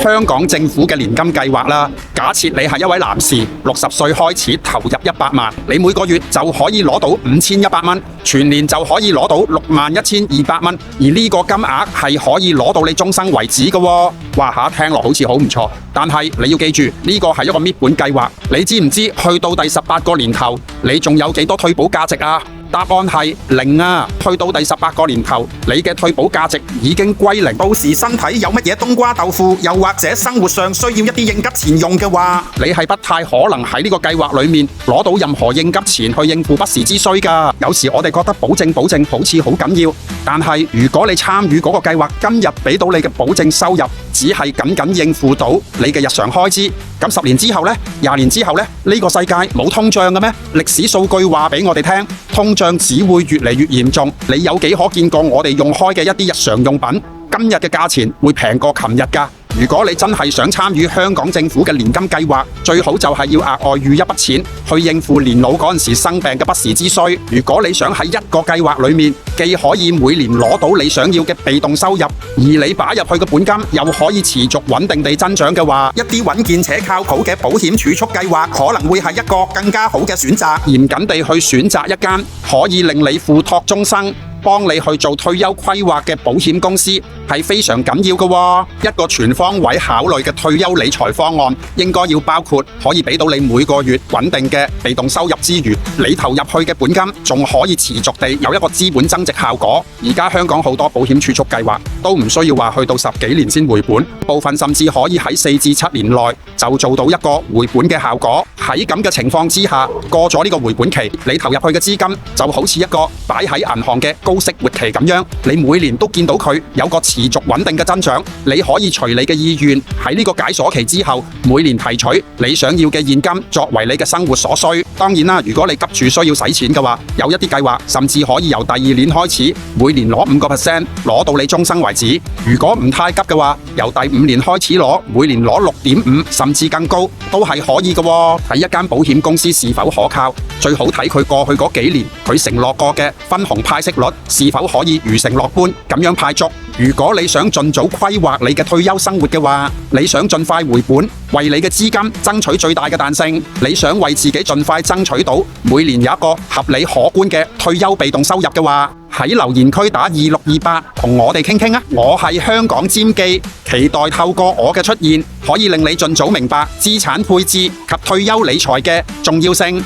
香港政府嘅年金計劃啦。假設你係一位男士，60歲開始投入100萬，你每個月就可以攞到5100蚊，全年就可以攞到61200蚊，而呢個金額係可以攞到你終生為止嘅喎。哇嚇，聽落好似好唔錯，但係你要記住，呢個係一個搣本計劃。你知唔知去到第18個年頭，你仲有幾多退保價值啊？答案係0啊！去到第18個年頭，你嘅退保價值已經歸零。到時身體有乜嘢冬瓜豆腐，又或者生活上需要一啲應急錢用嘅話，你係不太可能喺呢個計劃裏面攞到任何應急錢去應付不時之需㗎。有時我哋覺得保證好似好緊要，但係如果你參與嗰個計劃，今日俾到你嘅保證收入只係僅應付到你嘅日常開支，咁10年之後呢，20年之後呢，呢個世界冇通脹嘅咩？歷史數據話俾我哋聽，通脹只會越嚟越嚴重。你有幾可見過我哋用開嘅一啲日常用品，今日嘅價錢會平過琴日㗎？如果你真係想參與香港政府嘅年金計劃，最好就係要額外預一筆錢去應付年老嗰陣時生病嘅不時之需。如果你想喺一個計劃裏面，既可以每年攞到你想要嘅被動收入，而你擺入去嘅本金又可以持續穩定地增長嘅話，一啲穩健且靠譜嘅保險儲蓄計劃可能會係一個更加好嘅選擇。嚴謹地去選擇一間可以令你付託終生，幫你去做退休規劃嘅保險公司係非常緊要嘅喎。一個全方位考慮嘅退休理財方案應該要包括可以俾到你每個月穩定嘅被動收入之餘，你投入去嘅本金仲可以持續地有一個資本增值效果。而家香港好多保險儲蓄計劃都唔需要話去到10幾年先回本，部分甚至可以喺4至7年內就做到一個回本嘅效果。喺咁嘅情況之下，過咗呢個回本期，你投入去嘅資金就好似一個擺喺銀行嘅高息活期咁樣，你每年都見到佢有個持續穩定嘅增長。你可以隨你嘅意願喺呢個解鎖期之後，每年提取你想要嘅現金作為你嘅生活所需。當然啦，如果你急住需要使錢嘅話，有一啲計劃甚至可以由第2年開始，每年攞5%，攞到你終生為止。如果唔太急嘅話，由第5年開始攞，每年攞6.5%甚至更高都係可以嘅喎。睇一間保險公司是否可靠，最好睇佢過去嗰幾年佢承諾過嘅分紅派息率是否可以如承諾般咁樣派足。如果你想盡早規劃你嘅退休生活嘅話，你想盡快回本，為你嘅資金爭取最大嘅彈性，你想為自己盡快爭取到每年有一個合理可觀嘅退休被動收入嘅話，喺留言區打2628同我哋傾傾啊！我係香港尖記，期待透過我嘅出現，可以令你盡早明白資產配置及退休理財嘅重要性。